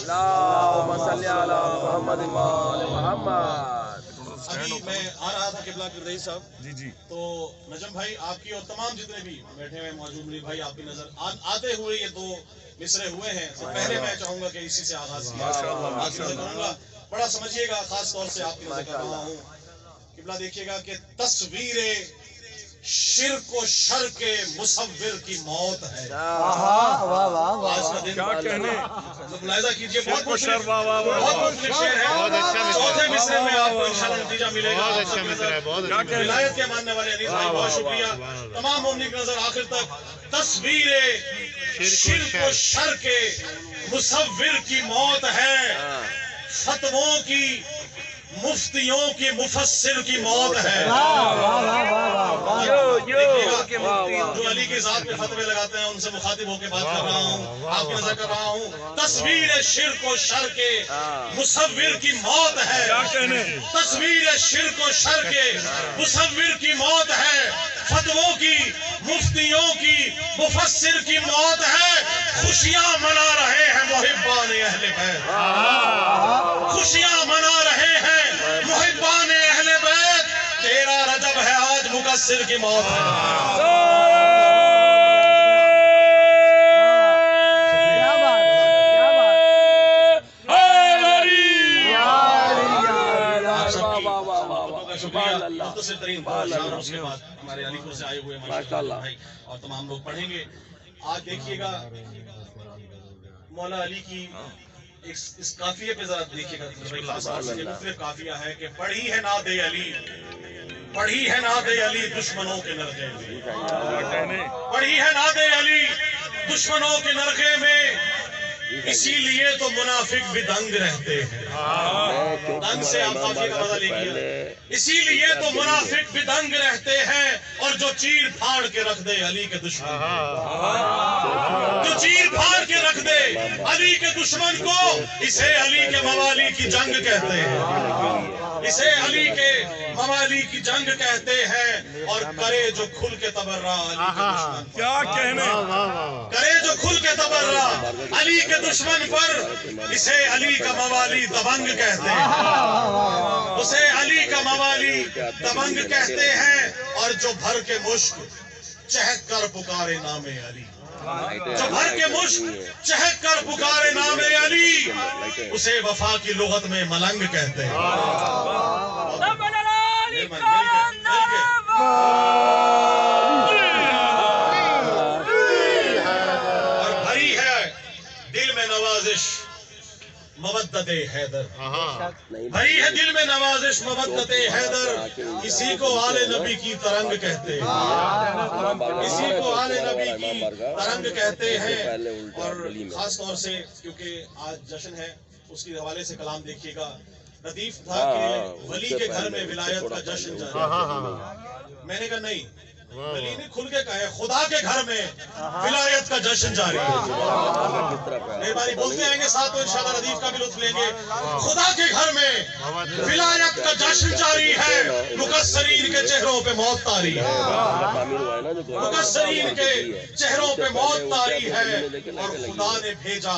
اللهم صل علی محمد وآل محمد۔ ابھی میں آ رہا تھا قبلہ کے رئیس صاحب جی تو نجم بھائی آپ کی اور تمام جتنے بھی بیٹھے ہوئے موجود منیر بھائی آپ کی نظر آتے ہوئے یہ دو مصرے ہوئے ہیں، تو پہلے میں چاہوں گا کہ اسی سے آغاز کیا کروں گا۔ بڑا سمجھیے گا، خاص طور سے آپ کی نظر کر رہا ہوں، قبلہ دیکھیے گا کہ تصویر شرک و شر کے مصور کی موت ہے۔ آج کا دن کیا کہنے، ملاحظہ کیجئے، بہت شرک و شر، واہ واہ واہ، بہت مختلف شعر ہے۔ چوتھے مصرے میں آپ کو انشاءاللہ نتیجہ ملے گا۔ بہت اچھا مصرع ہے، بہت اچھا۔ ولایت کے ماننے والے انیس بھائی بہت شکریہ، تمام مومنین کی نظر آخر تک تصویر شرک و شر کے مصور کی موت ہے، فتووں کی مفتیوں کی مفسر کی موت ہے۔ جو علی کی ذات پہ فتوے لگاتے ہیں ان سے مخاطب ہو کے بات کر رہا ہوں، آپ کی نظر کر رہا ہوں، تصویر شرک و شر کے مصور کی موت ہے، تصویر شرک و شر کے مصور کی موت ہے، فتووں کی مفتیوں کی مفسر کی موت ہے۔ خوشیاں منا رہے ہیں محبان اہل بیت، خوشیاں منا رہے ہیں محبان اہل بیت، تیرا رجب ہے آج مقصر کی موت ہے۔ مختصر ترین اس کے بعد ہمارے علی پور سے آئے ہوئے ماشاءاللہ بھائی اور تمام لوگ پڑھیں گے۔ آج دیکھیے گا مولا علی کی اس قافیے پہ ذرا دیکھیے گا، مختلف قافیہ ہے کہ پڑھی ہے نعت علی، پڑھی ہے نعت علی دشمنوں کے نرغے میں، پڑھی ہے نعت علی دشمنوں کے نرغے میں، اسی لیے تو منافق بھی دنگ رہتے ہیں۔ دنگ سے آپ قافیے کا مزہ لیجیے، اسی لیے تو منافق بھی دنگ رہتے ہیں، اور جو چیر پھاڑ کے رکھ دے علی کے دشمن، جو چیر پھاڑ کے رکھ دے علی کے دشمن کو، اسے علی کے موالی کی جنگ کہتے ہیں، اسے علی کے موالی کی جنگ کہتے ہیں۔ اور کرے جو کھل کے تبرہ علی کے دشمن، کیا کہنے، کرے جو کھل کے تبرہ علی کے دشمن پر، اسے علی کا موالی دبنگ کہتے ہیں، اسے علی کا موالی دبنگ کہتے ہیں۔ اور جو بھر کے مشک چہک کر پکارے نام علی، جو بھر کے مشک چہک کر پکارے نام علی، اسے وفا کی لغت میں ملنگ کہتے ہیں۔ اور بھری ہے دل میں نوازش مودت حیدر، بھری ہے دل میں نوازش مودت حیدر، اسی کو آل نبی کی ترنگ کہتے ہیں، اسی کو آل نبی کی ترنگ کہتے ہیں۔ اور خاص طور سے کیونکہ آج جشن ہے، اس کے حوالے سے کلام دیکھیے گا۔ ردیف تھا کہ ولی کے گھر میں ولایت کا جشن جاری ہے، میں نے کہا نہیں، ولی نے کھل کے کہا ہے خدا کے گھر میں ولایت کا جشن جاری ہے۔ مہربانی بولتے آئیں گے ساتھ، تو انشاءاللہ ردیف کا بھی لطف لیں گے۔ خدا کے گھر میں ولایت کا جشن جاری ہے، مقصرین کے چہروں پہ موت طاری ہے، مقصرین کے چہروں پہ موت طاری ہے۔ اور خدا نے بھیجا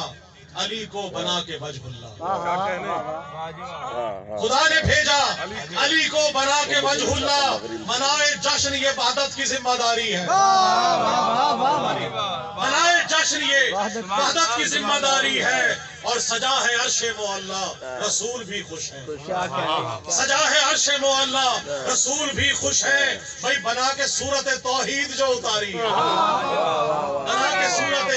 علی کو بنا کے وجہ اللہ، خدا نے بھیجا علی کو بنا کے وجہ اللہ، منائے جشن یہ وحدت کی ذمہ داری ہے، منائے جشن یہ وحدت کی ذمہ داری ہے۔ اور سجا ہے عرش معلا رسول بھی خوش ہیں، سجا ہے عرش معلا رسول بھی خوش ہیں۔ بھائی بنا کے صورت توحید جو اتاری ہے، بنا کے صورت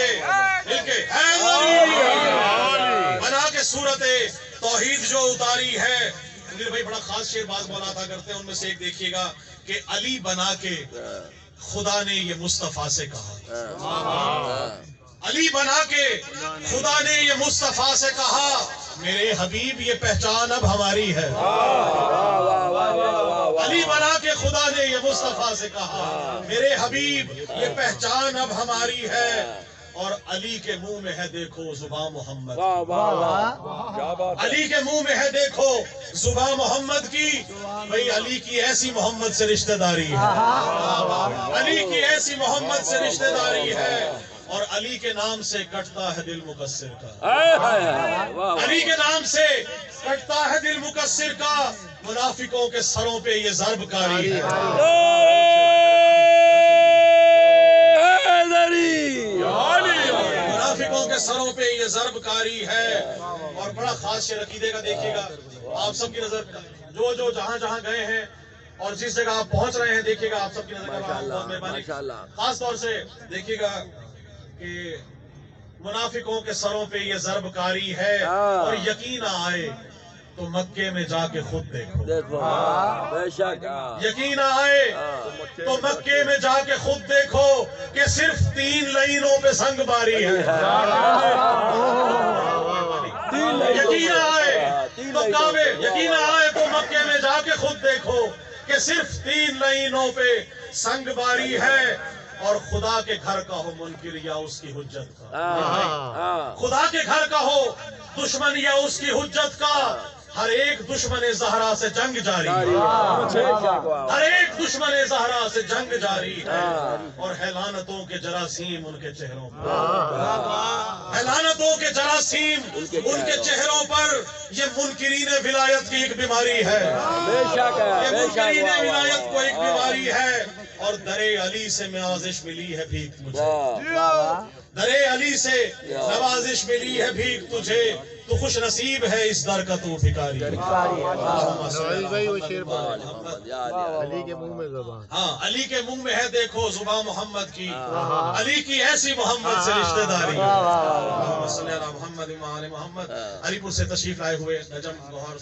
بنا کے صورت توحید جو اتاری ہے۔ منیر بھائی بڑا خاص شعر باز مولا تھا کرتے ہیں، ان میں سے ایک دیکھیے گا کہ علی بنا کے خدا نے یہ مصطفیٰ سے کہا، علی بنا کے خدا نے یہ مصطفیٰ سے کہا، میرے حبیب یہ پہچان اب ہماری ہے۔ علی بنا کے خدا نے یہ مصطفیٰ سے کہا، میرے حبیب یہ پہچان اب ہماری ہے۔ اور علی کے منہ میں ہے دیکھو زباں محمد، علی کے منہ میں ہے دیکھو زباں محمد کی، بھئی علی کی ایسی محمد سے رشتہ داری ہے، علی کی ایسی محمد سے رشتہ داری ہے۔ اور علی کے نام سے کٹتا ہے دل مقصر کا، ہائے ہائے ہائے، واہ واہ، علی کے نام سے کٹتا ہے دل مقصر کا، منافقوں کے سروں پہ یہ ضرب کاری ہے۔ منافقوں کے سروں پہ یہ ضرب کاری ہے۔ اور بڑا خاص شعر عقیدے کا دیکھیے گا، آپ سب کی نظر جو جہاں جہاں گئے ہیں اور جس جگہ آپ پہنچ رہے ہیں، دیکھیے گا آپ سب کی نظر کا بہت مہربانی، ماشاءاللہ۔ خاص طور سے دیکھیے گا کہ منافقوں کے سروں پہ یہ ضرب کاری ہے، اور یقین آئے تو مکے میں جا کے خود دیکھو، دیکھو بے شک، یقین آئے تو مکے میں جا کے خود دیکھو کہ صرف 3 لائنوں پہ سنگ باری ہے۔ یقین آئے تو کعبے، یقین آئے تو مکے میں جا کے خود دیکھو کہ صرف 3 لائنوں پہ سنگ باری ہے، اور خدا کے گھر کا ہو منکر یا اس کی حجت کا، خدا کے گھر کا ہو دشمن یا اس کی حجت کا، ہر ایک دشمن زہرا سے جنگ جاری ہے، ہر ایک دشمن زہرا سے جنگ جاری ہے، اور ہے لعنتوں کے جراثیم ان کے چہروں پر، ہے لعنتوں کے جراثیم ان کے چہروں پر، یہ منکرین ولایت کی ایک بیماری ہے، بے شک، یہ بے منکرین شک، ولایت کو ایک بیماری ہے۔ اور درے علی سے نوازش ملی ہے بھیک مجھے، درے علی سے نوازش ملی ہے بھیک تجھے، تو خوش نصیب ہے اس در کا تو بھکاری۔ اللہم صلی علی کے منہ میں زبان، ہاں علی کے منہ میں ہے دیکھو زبان محمد کی، علی کی ایسی محمد سے رشتہ داری ہے۔ اللہم صلی علی محمد و آل محمد۔ علی پور سے تشریف لائے ہوئے نجم گوہر